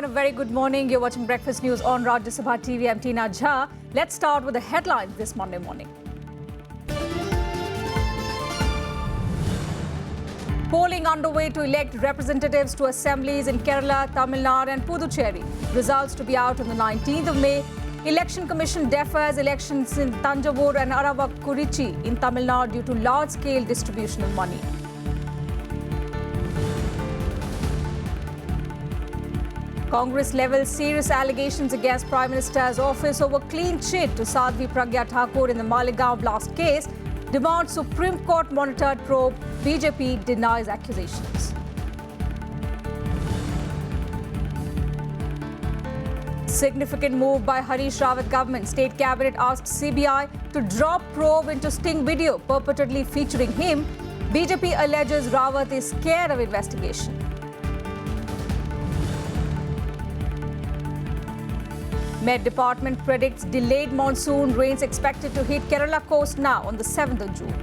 a very good morning. You're watching Breakfast News on Rajya Sabha TV. I'm Tina Jha. Let's start with the headlines this Monday morning. Polling underway to elect representatives to assemblies in Kerala, Tamil Nadu and Puducherry. Results to be out on the 19th of May. Election Commission defers elections in Thanjavur and Aravakurichi in Tamil Nadu due to large-scale distribution of money. Congress levels serious allegations against Prime Minister's office over clean chit to Sadhvi Pragya Thakur in the MALEGAON blast case. Demands Supreme Court monitored probe. BJP denies accusations. Significant move by Harish Rawat government. State cabinet asked CBI to drop probe into sting video purportedly featuring him. BJP alleges Rawat is scared of investigation. Met Department predicts delayed monsoon rains expected to hit Kerala coast now on the 7th of June.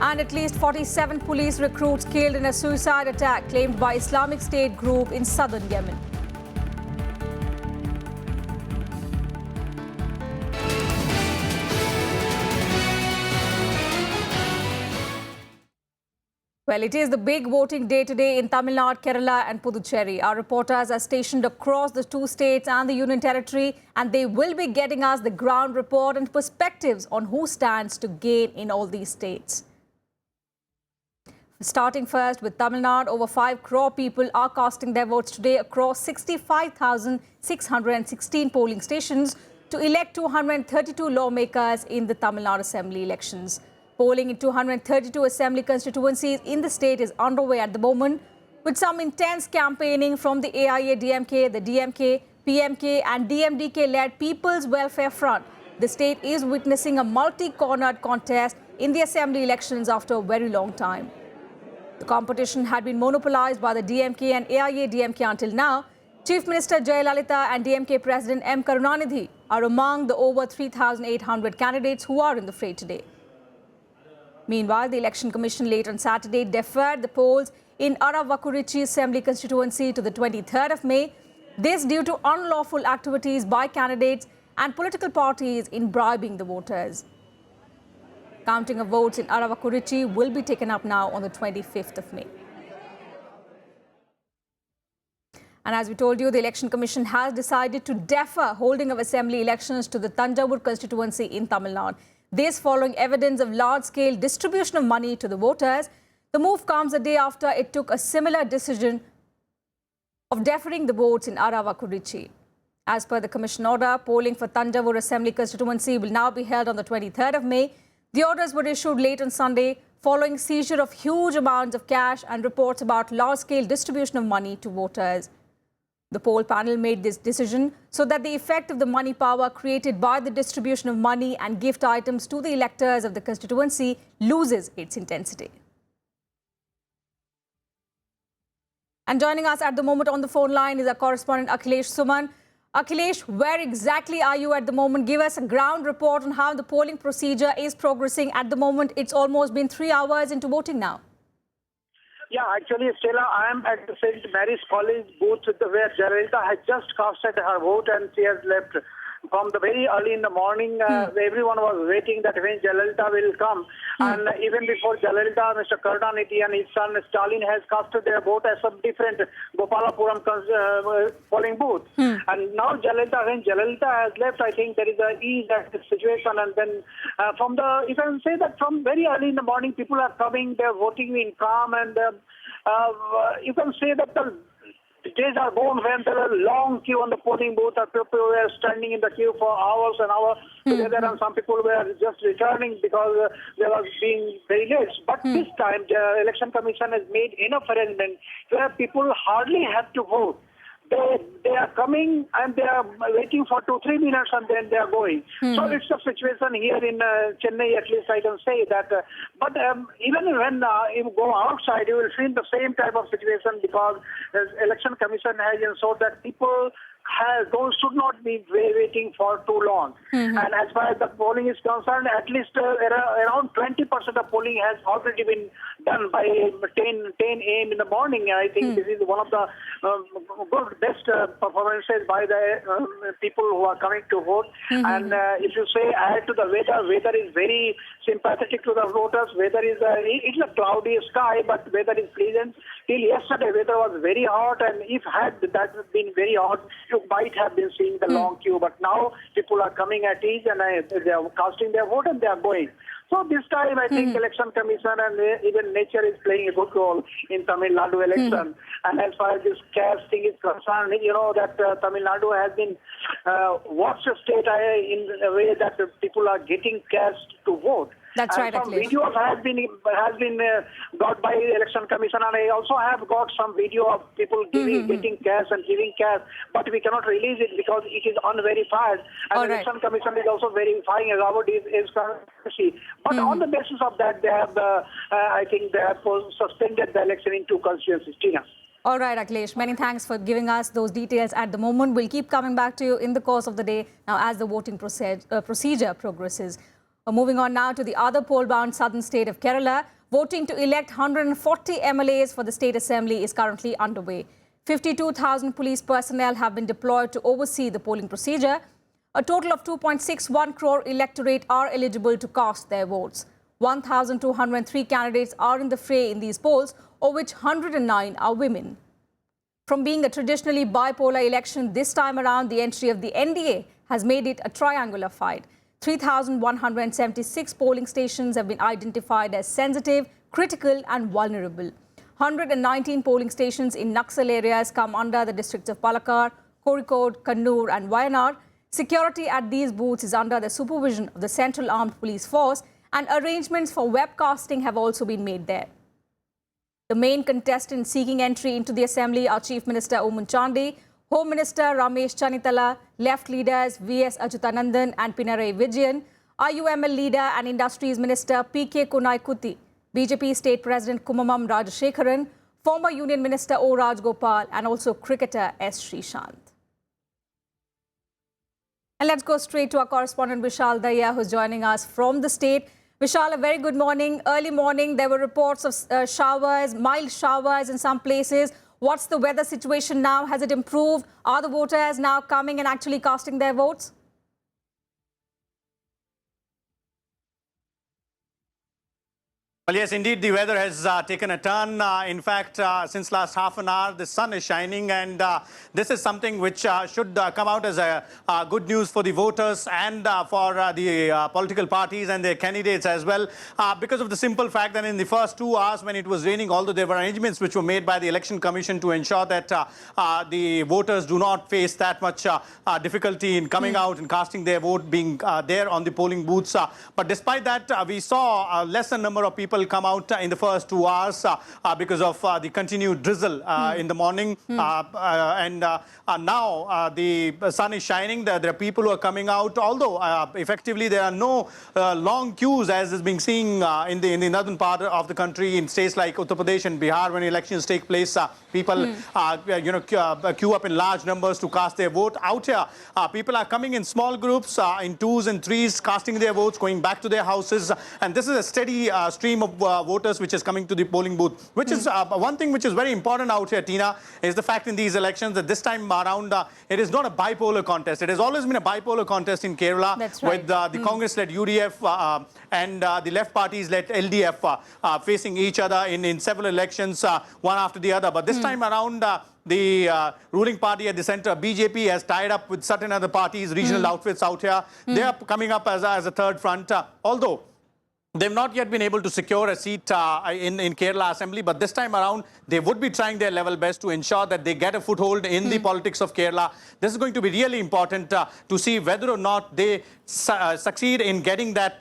And at least 47 police recruits killed in a suicide attack claimed by Islamic State group in southern Yemen. Well, it is the big voting day today in Tamil Nadu, Kerala and Puducherry. Our reporters are stationed across the two states and the Union Territory, and they will be getting us the ground report and perspectives on who stands to gain in all these states. Starting first with Tamil Nadu, over 5 crore people are casting their votes today across 65,616 polling stations to elect 232 lawmakers in the Tamil Nadu Assembly elections. Polling in 232 assembly constituencies in the state is underway at the moment, with some intense campaigning from the AIA-DMK, the DMK, PMK and DMDK-led People's Welfare Front. The state is witnessing a multi-cornered contest in the assembly elections after a very long time. The competition had been monopolized by the DMK and AIA-DMK until now. Chief Minister Jayalalitha and DMK President M. Karunanidhi are among the over 3,800 candidates who are in the fray today. Meanwhile, the Election Commission late on Saturday deferred the polls in Aravakurichi Assembly constituency to the 23rd of May. This due to unlawful activities by candidates and political parties in bribing the voters. Counting of votes in Aravakurichi will be taken up now on the 25th of May. And as we told you, the Election Commission has decided to defer holding of assembly elections to the Thanjavur constituency in Tamil Nadu. This following evidence of large-scale distribution of money to the voters. The move comes a day after it took a similar decision of deferring the votes in Aravakurichi. As per the Commission order, polling for Thanjavur Assembly constituency will now be held on the 23rd of May. The orders were issued late on Sunday following seizure of huge amounts of cash and reports about large-scale distribution of money to voters. The poll panel made this decision so that the effect of the money power created by the distribution of money and gift items to the electors of the constituency loses its intensity. And joining us at the moment on the phone line is our correspondent Akhilesh Suman. Akhilesh, where exactly are you at the moment? Give us a ground report on how the polling procedure is progressing at the moment. It's almost been 3 hours into voting now. Yeah, actually, Stella, I am at the St. Mary's College booth where Jayalalitha has just casted her vote and she has left. From the very early in the morning, everyone was waiting that when Jayalalitha will come. And even before Jayalalitha, Mr. Karunanidhi and his son Stalin has casted their vote at some different Gopalapuram polling booth. And now when Jayalalitha has left, I think there is a ease at the situation. And then you can say that from very early in the morning, people are coming, they're voting in calm. And you can say that the days are gone when there was a long queue on the polling booth. People were standing in the queue for hours and hours together, and some people were just returning because they were being very late. But this time, the Election Commission has made enough arrangement where people hardly have to vote. They are coming and they are waiting for 2-3 minutes and then they are going. So it's a situation here in Chennai, at least I can say that. But even when you go outside, you will feel the same type of situation because the Election Commission has ensured that people should not be waiting for too long. And as far as the polling is concerned, at least around 20% of polling has already been done by 10 a.m. in the morning. I think this is one of the best performances by the people who are coming to vote. And if you say add to the weather is very sympathetic to the voters. Weather is it's a cloudy sky, but weather is pleasant. Till yesterday, weather was very hot, and if had that been very hot, you might have been seeing the long queue. But now people are coming at ease, and they are casting their vote, and they are going. So this time, I think Election Commission and even nature is playing a good role in Tamil Nadu election. And as far as this caste thing is concerned, you know that Tamil Nadu has been watched a state in a way that people are getting caste to vote. That's right, some videos has been got by Election Commission, and I also have got some video of people getting cash and giving cash, but we cannot release it because it is unverified. And the Election Commission is also verifying RAWAT is currency. But on the basis of that, they have, I think, they have suspended the election in 2 constituencies. Tina. All right, Akhilesh. Many thanks for giving us those details at the moment. We'll keep coming back to you in the course of the day now as the voting procedure progresses. Moving on now to the other poll-bound southern state of Kerala. Voting to elect 140 MLAs for the state assembly is currently underway. 52,000 police personnel have been deployed to oversee the polling procedure. A total of 2.61 crore electorate are eligible to cast their votes. 1,203 candidates are in the fray in these polls, of which 109 are women. From being a traditionally bipolar election, this time around the entry of the NDA has made it a triangular fight. 3,176 polling stations have been identified as sensitive, critical and vulnerable. 119 polling stations in Naxal areas come under the districts of Palakkad, Kozhikode, Kannur and Wayanad. Security at these booths is under the supervision of the Central Armed Police Force, and arrangements for webcasting have also been made there. The main contestants seeking entry into the assembly are Chief Minister Oman Chandi, Home Minister Ramesh Chanitala, Left leaders V.S. Achyutanandan and Pinarayi Vijayan, IUML leader and Industries Minister P.K. Kunai-Kuti, BJP State President Kumamam Rajashekharan, former Union Minister O. Rajgopal and also cricketer S. Srishant. And let's go straight to our correspondent Vishal Daya, who's joining us from the state. Vishal, a very good morning. Early morning, there were reports of showers, mild showers in some places. What's the weather situation now? Has it improved? Are the voters now coming and actually casting their votes? Well, yes, indeed, the weather has taken a turn. In fact, since last half an hour, the sun is shining, and this is something which should come out as a good news for the voters and for the political parties and their candidates as well, because of the simple fact that in the first 2 hours when it was raining, although there were arrangements which were made by the Election Commission to ensure that the voters do not face that much difficulty in coming out and casting their vote, being there on the polling booths. But despite that, we saw a lesser number of people come out in the first 2 hours because of the continued drizzle in the morning. And now the sun is shining. There are people who are coming out, although effectively there are no long queues as is being seen in the northern part of the country in states like Uttar Pradesh and Bihar. When elections take place, people queue up in large numbers to cast their vote. Out here, people are coming in small groups, in 2s and 3s, casting their votes, going back to their houses. And this is a steady stream of voters which is coming to the polling booth, which is one thing which is very important out here, Tina, is the fact in these elections that this time around it is not a bipolar contest. It has always been a bipolar contest in Kerala. That's right. With the Congress-led UDF and the left parties-led LDF facing each other in several elections, one after the other. But this time around, the ruling party at the center, BJP, has tied up with certain other parties, regional outfits out here. They are coming up as a third front, although they've not yet been able to secure a seat in Kerala Assembly, but this time around, they would be trying their level best to ensure that they get a foothold in the politics of Kerala. This is going to be really important to see whether or not they succeed in getting that,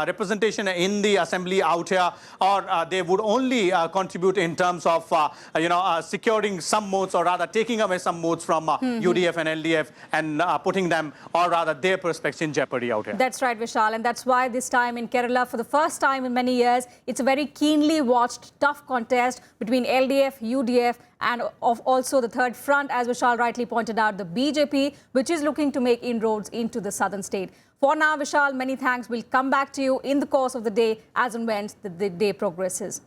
representation in the Assembly out here, or they would only contribute in terms of, securing some votes, or rather taking away some votes from UDF and LDF and putting them, or rather their prospects in jeopardy out here. That's right, Vishal, and that's why this time in Kerala, Kerala for the first time in many years. It's a very keenly watched, tough contest between LDF, UDF and of also the third front, as Vishal rightly pointed out, the BJP, which is looking to make inroads into the southern state. For now, Vishal, many thanks. We'll come back to you in the course of the day as and when the day progresses.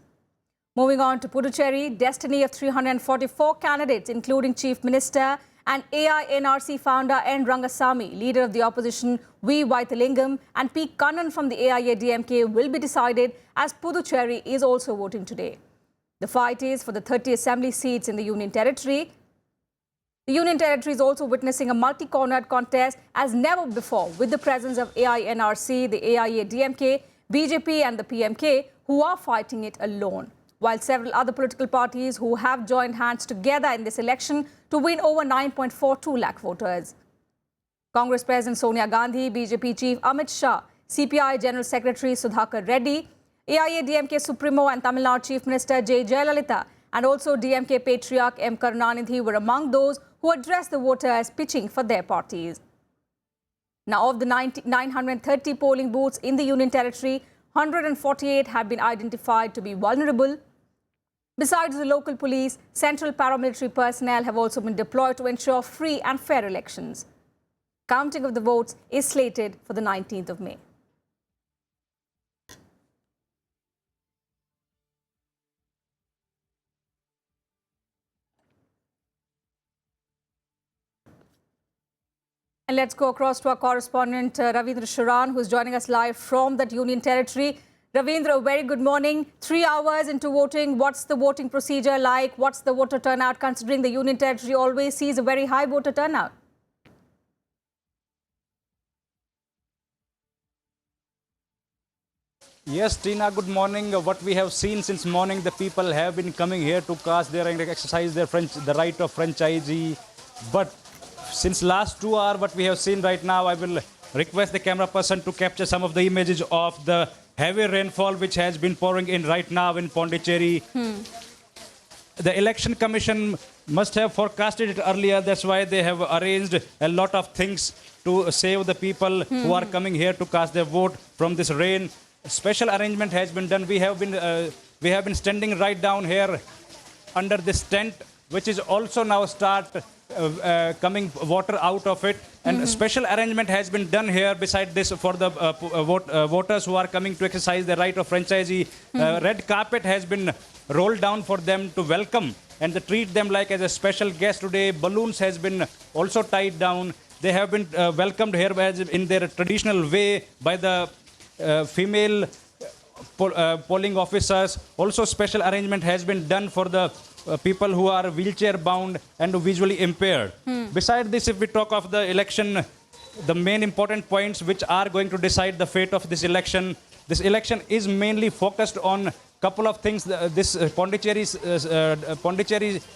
Moving on to Puducherry, destiny of 344 candidates, including Chief Minister and AINRC founder N. Rangasamy, leader of the opposition V. Vaithalingam and P. Kannan from the AIADMK will be decided as Puducherry is also voting today. The fight is for the 30 assembly seats in the Union Territory. The Union Territory is also witnessing a multi-cornered contest as never before, with the presence of AINRC, the AIADMK, BJP and the PMK, who are fighting it alone, while several other political parties who have joined hands together in this election to win over 9.42 lakh voters. Congress President Sonia Gandhi, BJP Chief Amit Shah, CPI General Secretary Sudhakar Reddy, AIADMK Supremo and Tamil Nadu Chief Minister J. Jayalalitha, and also DMK Patriarch M. Karunanidhi were among those who addressed the voters pitching for their parties. Now, of the 930 polling booths in the Union Territory, 148 have been identified to be vulnerable. Besides the local police, central paramilitary personnel have also been deployed to ensure free and fair elections. Counting of the votes is slated for the 19th of May. And let's go across to our correspondent Ravindra Sharan, who is joining us live from that Union Territory. Ravindra, a very good morning. 3 hours into voting, what's the voting procedure like? What's the voter turnout, considering the Union Territory always sees a very high voter turnout? Yes, Tina, good morning. What we have seen since morning, the people have been coming here to cast their and exercise their the right of franchisee. But since last 2 hours, what we have seen right now, I will request the camera person to capture some of the images of the heavy rainfall which has been pouring in right now in Pondicherry. The Election Commission must have forecasted it earlier. That's why they have arranged a lot of things to save the people who are coming here to cast their vote from this rain. A special arrangement has been done. We have been standing right down here under this tent, which is also now coming water out of it. And a special arrangement has been done here beside this for the voters who are coming to exercise their right of franchisee. Red carpet has been rolled down for them to welcome and to treat them like as a special guest today. Balloons has been also tied down. They have been welcomed here in their traditional way by the female polling officers. Also special arrangement has been done for the people who are wheelchair bound and visually impaired. Besides this, if we talk of the election, the main important points which are going to decide the fate of this election is mainly focused on couple of things. This Pondicherry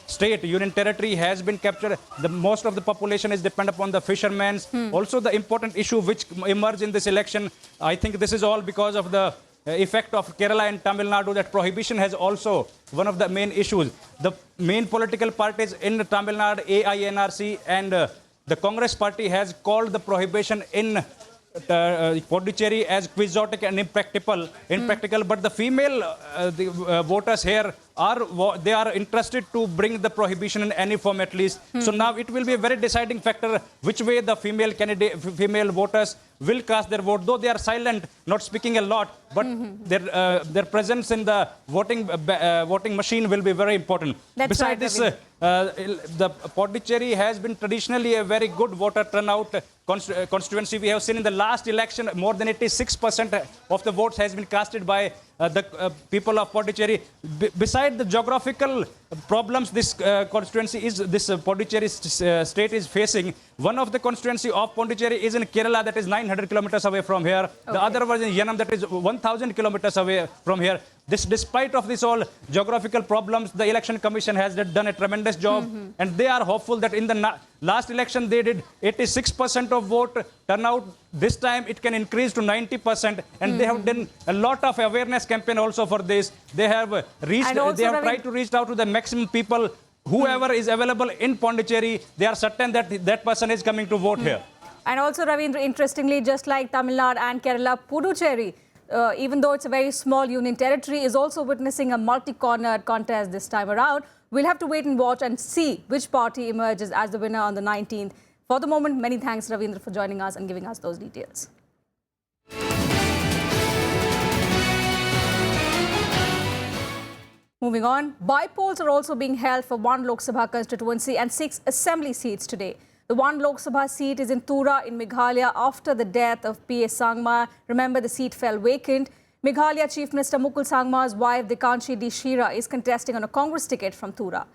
state, Union Territory, has been captured. Most of the population is dependent upon the fishermen. Also, the important issue which emerged in this election, I think this is all because of the effect of Kerala and Tamil Nadu, that prohibition has also one of the main issues. The main political parties in Tamil Nadu, AINRC and the Congress party has called the prohibition in Pondicherry as quixotic and impractical. But the female voters here they are interested to bring the prohibition in any form at least. So now it will be a very deciding factor which way the female voters will cast their vote. Though they are silent, not speaking a lot, but their presence in the voting machine will be very important. Besides this, the Pondicherry has been traditionally a very good voter turnout constituency. We have seen in the last election more than 86% of the votes has been casted by the people of Pondicherry. Besides the geographical problems this Pondicherry state is facing, one of the constituency of Pondicherry is in Kerala, that is 900 kilometers away from here. Okay. The other was in YEMEN, that is 1,000 kilometers away from here. Despite of this all geographical problems, the Election Commission has done a tremendous job, and they are hopeful that in the last election they did 86% of vote turnout. This time it can increase to 90%, and they have done a lot of awareness campaign also for this. They have tried to reach out to the maximum people. Whoever is available in Pondicherry, they are certain that that person is coming to vote here. And also, Ravindra, interestingly, just like Tamil Nadu and Kerala, Puducherry, even though it's a very small union territory, is also witnessing a multi-cornered contest this time around. We'll have to wait and watch and see which party emerges as the winner on the 19th. For the moment, many thanks, Ravindra, for joining us and giving us those details. Moving on, by-polls are also being held for 1 Lok Sabha constituency and 6 assembly seats today. The 1 Lok Sabha seat is in Tura in Meghalaya after the death of P.A. Sangma. Remember, the seat fell vacant. Meghalaya Chief Minister Mukul Sangma's wife, Dikanshi D. Shira, is contesting on a Congress ticket from Tura.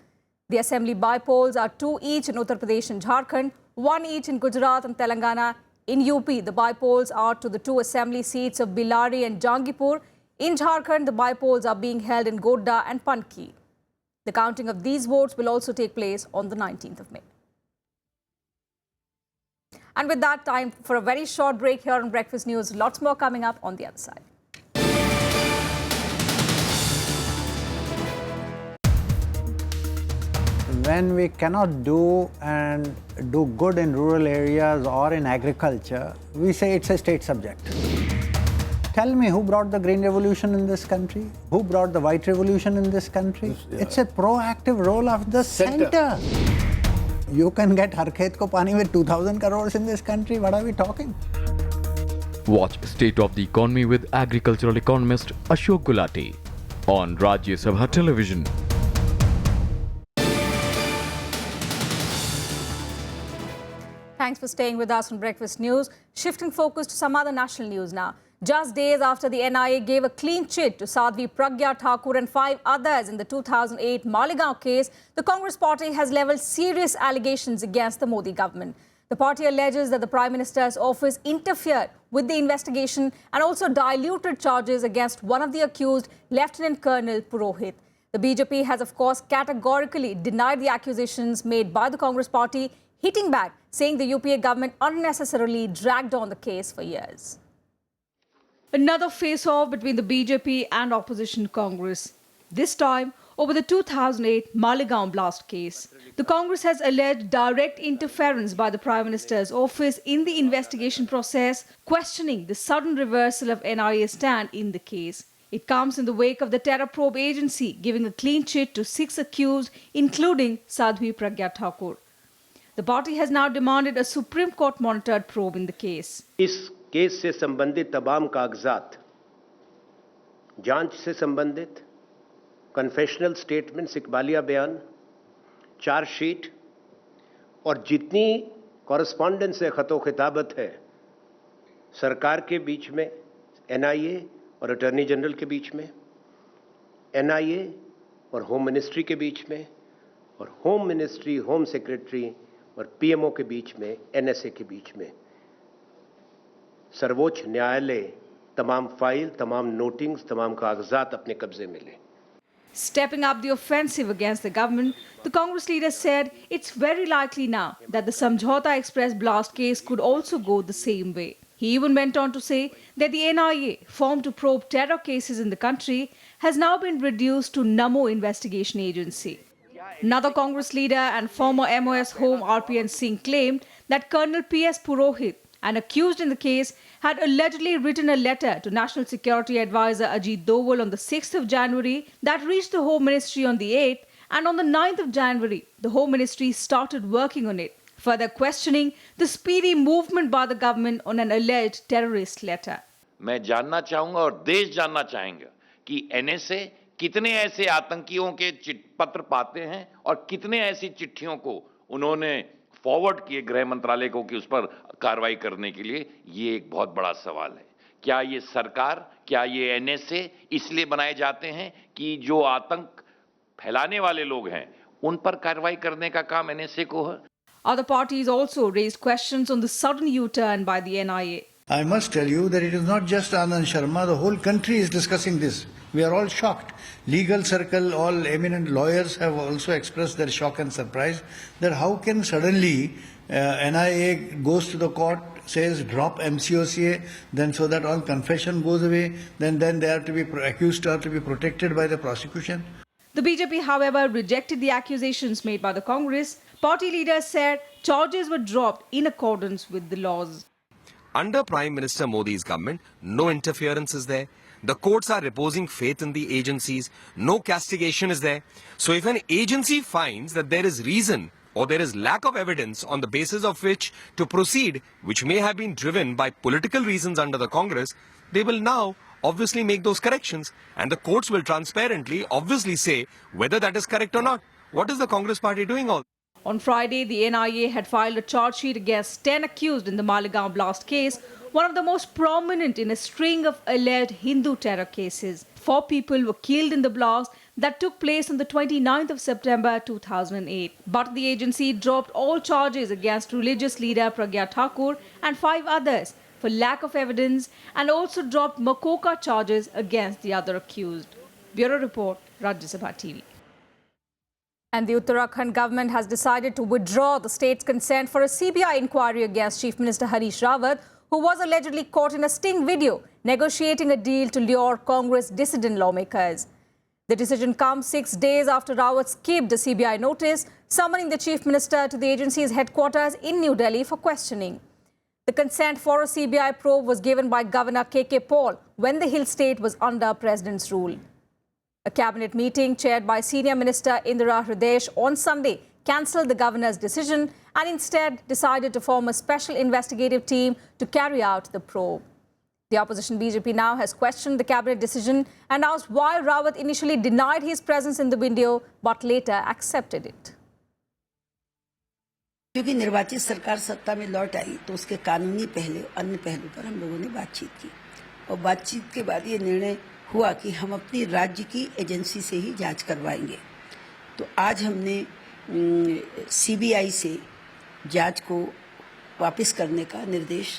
The assembly by-polls are 2 each in Uttar Pradesh and Jharkhand, 1 each in Gujarat and Telangana. In UP, the by-polls are to the 2 assembly seats of Billari and Jangipur. In Jharkhand, the by-polls are being held in Godda and Panki. The counting of these votes will also take place on the 19th of May. And with that, time for a very short break here on Breakfast News. Lots more coming up on the other side. When we cannot do good in rural areas or in agriculture, we say it's a state subject. Tell me, who brought the green revolution in this country? Who brought the white revolution in this country? It's a proactive role of the center. You can get Har Khet Ko Pani with 2,000 crores in this country. What are we talking? Watch State of the Economy with agricultural economist Ashok Gulati on Rajya Sabha Television. Thanks for staying with us on Breakfast News. Shifting focus to some other national news now. Just days after the NIA gave a clean chit to Sadhvi Pragya Thakur and 5 others in the 2008 MALEGAON case, the Congress party has levelled serious allegations against the Modi government. The party alleges that the Prime Minister's office interfered with the investigation and also diluted charges against one of the accused, Lieutenant Colonel Purohit. The BJP has, of course, categorically denied the accusations made by the Congress party, hitting back, saying the UPA government unnecessarily dragged on the case for years. Another face-off between the BJP and opposition Congress. This time over the 2008 MALEGAON blast case. The Congress has alleged direct interference by the Prime Minister's office in the investigation process, questioning the sudden reversal of NIA's stand in the case. It comes in the wake of the terror probe agency giving a clean chit to 6 accused, including Sadhvi Pragya Thakur. The party has now demanded a Supreme Court monitored probe in the case. इस case से संबंधित तमाम कागजात, जांच से संबंधित confessional statements, इकबालिया बयान, chargesheet और जितनी कॉरेस्पॉन्डेंस है, खतो खिताबत है सरकार के बीच में, एनआईए और अटॉर्नी जनरल के बीच में, एनआईए और होम मिनिस्ट्री के बीच में, और होम मिनिस्ट्री, होम सेक्रेटरी और पीएमओ के बीच में, एनएसए के बीच में, सर्वोच्च न्यायालय तमाम फाइल, तमाम नोटिंग्स, तमाम कागजात अपने कब्जे में ले. Stepping up the offensive against the government, the Congress leader said it's very likely now that the Samjhauta Express blast case could also go the same way. He even went on to say that the NIA, formed to probe terror cases in the country, has now been reduced to Namo investigation agency. Another Congress leader and former MOS Home RPN Singh claimed that Colonel P.S. Purohit, an accused in the case, had allegedly written a letter to National Security Advisor Ajit Doval on the 6th of January that reached the Home Ministry on the 8th, and on the 9th of January, the Home Ministry started working on it, further questioning the speedy movement by the government on an alleged terrorist letter. मैं जानना चाहूंगा और देश जानना चाहेंगे कि NSA कितने ऐसे आतंकियों के पत्र पाते हैं और कितने ऐसी चिट्ठियों को उन्होंने फॉरवर्ड किए गृह मंत्रालय को कि उस पर कार्रवाई करने के लिए. ये एक बहुत बड़ा सवाल है. क्या ये सरकार, क्या ये एनएसए इसलिए बनाए जाते हैं कि जो आतंक फैलाने वाले लोग हैं उन पर कार्रवाई करने का काम एनएसए को है? Other parties also raised questions on the sudden U-turn by the NIA. I must tell you that it is not just Anand Sharma, the whole country is discussing this. We are all shocked. Legal circle, all eminent lawyers have also expressed their shock and surprise that how can suddenly NIA goes to the court, says drop MCOCA, then so that all confession goes away, then they have to be accused to be protected by the prosecution. The BJP, however, rejected the accusations made by the Congress. Party leaders said charges were dropped in accordance with the laws. under Prime Minister Modi's government, no interference is there. The courts are reposing faith in the agencies. No castigation is there. So if an agency finds that there is reason or there is lack of evidence on the basis of which to proceed, which may have been driven by political reasons under the Congress, they will now obviously make those corrections, and the courts will transparently obviously say whether that is correct or not. What is the Congress party doing all? On Friday, the NIA had filed a charge sheet against 10 accused in the MALEGAON blast case, one of the most prominent in a string of alleged Hindu terror cases. 4 people were killed in the blast that took place on the 29th of September 2008. But the agency dropped all charges against religious leader Pragya Thakur and 5 others for lack of evidence, and also dropped Makoka charges against the other accused. Bureau Report, Rajya Sabha TV. And the Uttarakhand government has decided to withdraw the state's consent for a CBI inquiry against Chief Minister Harish Rawat, who was allegedly caught in a sting video negotiating a deal to lure Congress dissident lawmakers. The decision comes 6 days after Rawat skipped a CBI notice summoning the Chief Minister to the agency's headquarters in New Delhi for questioning. The consent for a CBI probe was given by Governor K.K. Paul when the Hill State was under President's rule. A cabinet meeting chaired by Senior Minister Indira Hridesh on Sunday cancelled the governor's decision and instead decided to form a special investigative team to carry out the probe. The opposition BJP now has questioned the cabinet decision and asked why Rawat initially denied his presence in the video but later accepted it. क्योंकि निर्वाचित सरकार सत्ता में लौट आई तो उसके कानूनी पहलू अन्य पहलू पर हम लोगों ने बातचीत की और बातचीत के बाद ये निर्णय हुआ कि हम अपनी राज्य की एजेंसी से ही जांच करवाएंगे। तो आज हमने सीबीआई से जांच को वापस करने का निर्देश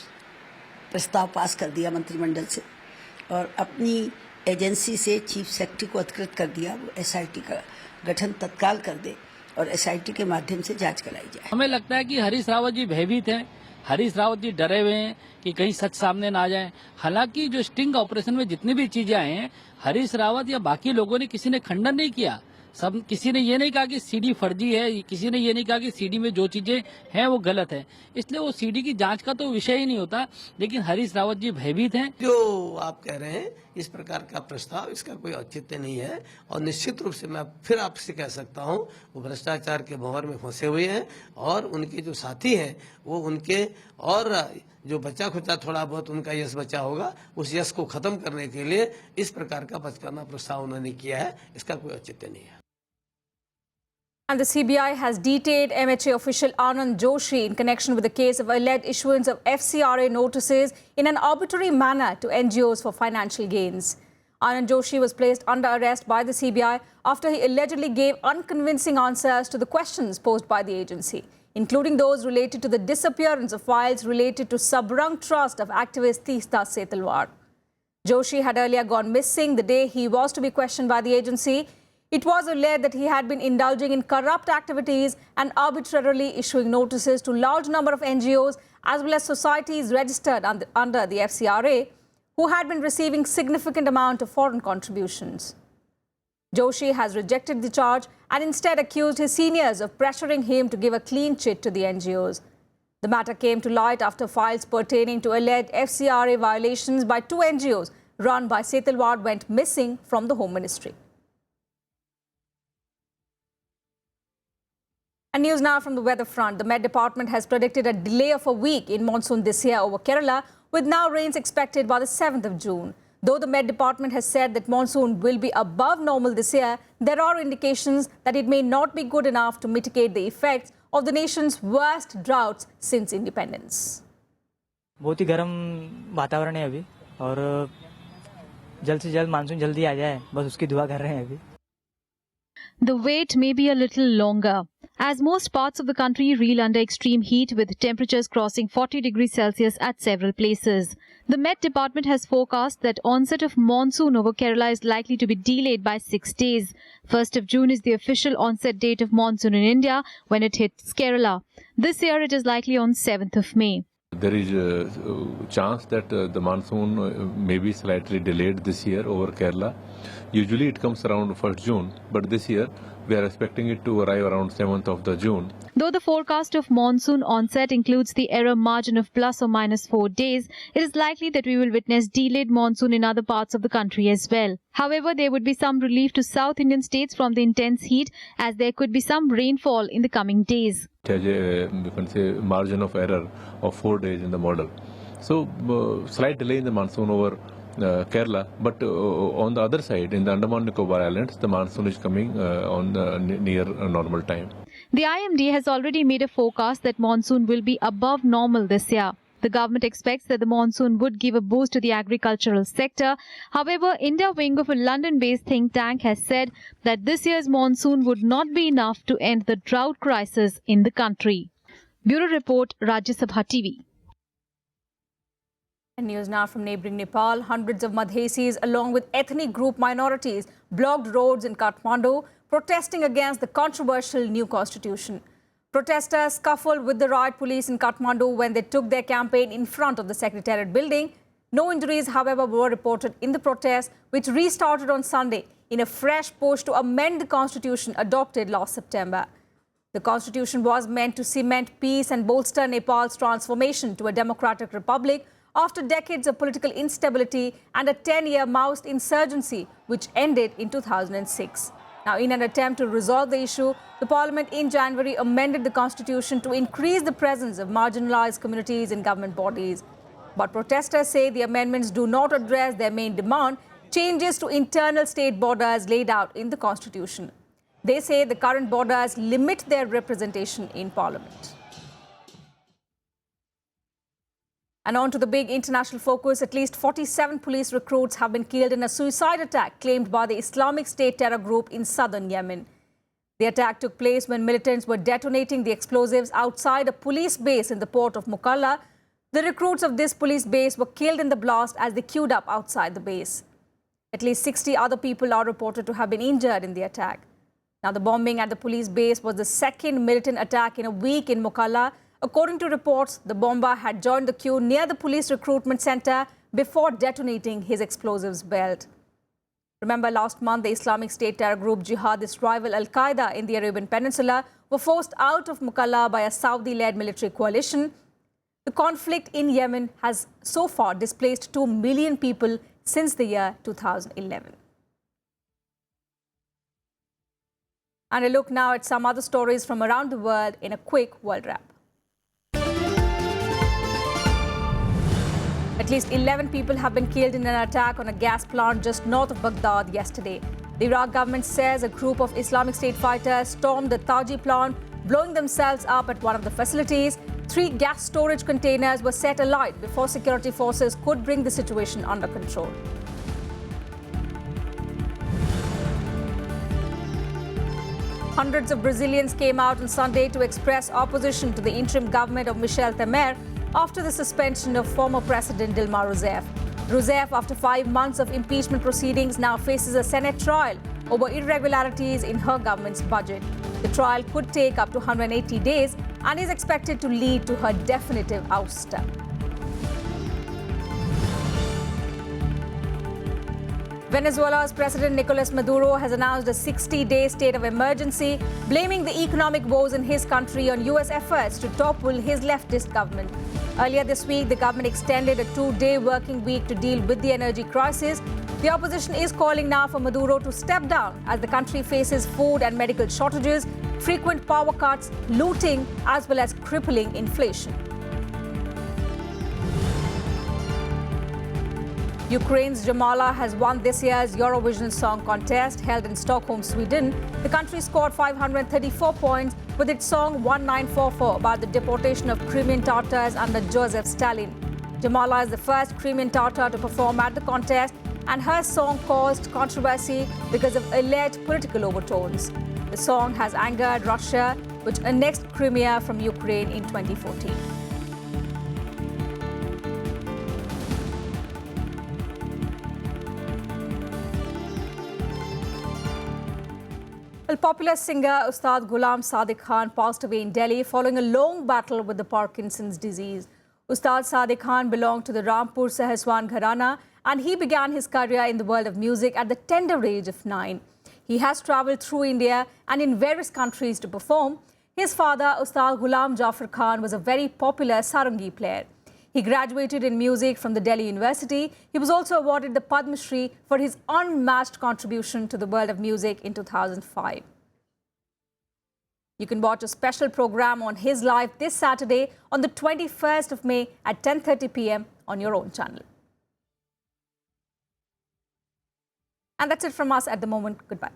प्रस्ताव पास कर दिया मंत्रिमंडल से और अपनी एजेंसी से चीफ सेक्रेटरी को अधिकृत कर दिया वो एसआईटी का गठन तत्काल कर दे और एसआईटी के माध्यम से जांच कराई जाए। हमें लगता है कि हरीश रावत जी भयभीत हैं, हरीश रावत जी डरे हुए हैं कि कहीं सच सामने ना आ जाए। हालांकि जो स्टिंग ऑपरेशन में जितनी भी चीजें आई हैं, हरीश रावत या बाकी लोगों ने किसी ने खंडन नहीं किया। सब किसी ने ये नहीं कहा कि सीडी फर्जी है, किसी ने ये नहीं कहा कि सीडी में जो चीजें हैं वो गलत है। इसलिए वो सीडी की जांच का तो विषय ही नहीं होता, लेकिन हरीश रावत जी भयभीत हैं। जो आप कह रहे हैं इस प्रकार का प्रस्ताव, इसका कोई औचित्य नहीं है और निश्चित रूप से मैं फिर आपसे कह सकता हूं वो भ्रष्टाचार के भंवर में फंसे हुए हैं और उनके जो साथी हैं वो उनके और जो बचा खुचा थोड़ा बहुत उनका यश बचा होगा उस यश को खत्म करने के लिए इस प्रकार का बचकाना प्रस्ताव उन्होंने किया है, इसका कोई औचित्य नहीं है। And the CBI has detained MHA official Anand Joshi in connection with the case of alleged issuance of FCRA notices in an arbitrary manner to NGOs for financial gains. Anand Joshi was placed under arrest by the CBI after he allegedly gave unconvincing answers to the questions posed by the agency, including those related to the disappearance of files related to Sabrang Trust of activist Teesta Setalwar. Joshi had earlier gone missing the day he was to be questioned by the agency. It was alleged that he had been indulging in corrupt activities and arbitrarily issuing notices to a large number of NGOs as well as societies registered under the FCRA who had been receiving significant amount of foreign contributions. Joshi has rejected the charge and instead accused his seniors of pressuring him to give a clean chit to the NGOs. The matter came to light after files pertaining to alleged FCRA violations by 2 NGOs run by Setalwar went missing from the Home Ministry. And news now from the weather front. The Met Department has predicted a delay of a week in monsoon this year over Kerala, with now rains expected by the 7th of June. Though the Met Department has said that monsoon will be above normal this year, there are indications that it may not be good enough to mitigate the effects of the nation's worst droughts since independence. बहुत ही गर्म वातावरण है अभी और जल्द से जल्द monsoon जल्दी आ जाए, बस उसकी दुआ कर रहे हैं अभी. The wait may be a little longer, as most parts of the country reel under extreme heat with temperatures crossing 40 degrees Celsius at several places. The Met Department has forecast that onset of monsoon over Kerala is likely to be delayed by 6 days. 1st of June is the official onset date of monsoon in India when it hits Kerala. This year it is likely on 7th of May. There is a chance that the monsoon may be slightly delayed this year over Kerala. Usually it comes around 1st June, but this year we are expecting it to arrive around 7th of the June. Though the forecast of monsoon onset includes the error margin of plus or minus 4 days, it is likely that we will witness delayed monsoon in other parts of the country as well. However, there would be some relief to South Indian states from the intense heat, as there could be some rainfall in the coming days. It has a, you can say, margin of error of 4 days in the model. So, slight delay in the monsoon over Kerala, but on the other side, in the Andaman Nicobar Islands, the monsoon is coming on near normal time. The IMD has already made a forecast that monsoon will be above normal this year. The government expects that the monsoon would give a boost to the agricultural sector. However, India wing of a London-based think tank has said that this year's monsoon would not be enough to end the drought crisis in the country. Bureau Report, Rajya Sabha TV. And news now from neighbouring Nepal. Hundreds of Madhesis along with ethnic group minorities blocked roads in Kathmandu, protesting against the controversial new constitution. Protesters scuffled with the riot police in Kathmandu when they took their campaign in front of the Secretariat building. No injuries, however, were reported in the protest, which restarted on Sunday in a fresh push to amend the constitution adopted last September. The constitution was meant to cement peace and bolster Nepal's transformation to a democratic republic after decades of political instability and a 10-year Maoist insurgency, which ended in 2006. Now, in an attempt to resolve the issue, the parliament in January amended the constitution to increase the presence of marginalized communities in government bodies. But protesters say the amendments do not address their main demand, changes to internal state borders laid out in the constitution. They say the current borders limit their representation in parliament. And on to the big international focus, at least 47 police recruits have been killed in a suicide attack claimed by the Islamic State terror group in southern Yemen. The attack took place when militants were detonating the explosives outside a police base in the port of Mukalla. The recruits of this police base were killed in the blast as they queued up outside the base. At least 60 other people are reported to have been injured in the attack. Now, the bombing at the police base was the second militant attack in a week in Mukalla. According to reports, the bomber had joined the queue near the police recruitment center before detonating his explosives belt. Remember, last month, the Islamic State terror group jihadist rival Al-Qaeda in the Arabian Peninsula were forced out of Mukalla by a Saudi-led military coalition. The conflict in Yemen has so far displaced 2 million people since the year 2011. And a look now at some other stories from around the world in a quick world wrap. At least 11 people have been killed in an attack on a gas plant just north of Baghdad yesterday. The Iraq government says a group of Islamic State fighters stormed the Taji plant, blowing themselves up at one of the facilities. 3 gas storage containers were set alight before security forces could bring the situation under control. Hundreds of Brazilians came out on Sunday to express opposition to the interim government of Michel Temer after the suspension of former President Dilma Rousseff. Rousseff, after 5 months of impeachment proceedings, now faces a Senate trial over irregularities in her government's budget. The trial could take up to 180 days and is expected to lead to her definitive ouster. Venezuela's President Nicolas Maduro has announced a 60-day state of emergency, blaming the economic woes in his country on U.S. efforts to topple his leftist government. Earlier this week, the government extended a 2-day working week to deal with the energy crisis. The opposition is calling now for Maduro to step down as the country faces food and medical shortages, frequent power cuts, looting, as well as crippling inflation. Ukraine's Jamala has won this year's Eurovision Song Contest held in Stockholm, Sweden. The country scored 534 points with its song 1944 about the deportation of Crimean Tatars under Joseph Stalin. Jamala is the first Crimean Tatar to perform at the contest, and her song caused controversy because of alleged political overtones. The song has angered Russia, which annexed Crimea from Ukraine in 2014. Well, popular singer Ustad Ghulam Sadiq Khan passed away in Delhi following a long battle with the Parkinson's disease. Ustad Sadiq Khan belonged to the Rampur Sahaswan Gharana, and he began his career in the world of music at the tender age of 9. He has travelled through India and in various countries to perform. His father, Ustad Ghulam Jafar Khan, was a very popular sarangi player. He graduated in music from the Delhi University. He was also awarded the Padma Shri for his unmatched contribution to the world of music in 2005. You can watch a special program on his life this Saturday on the 21st of May at 10:30 p.m. on your own channel. And that's it from us at the moment. Goodbye.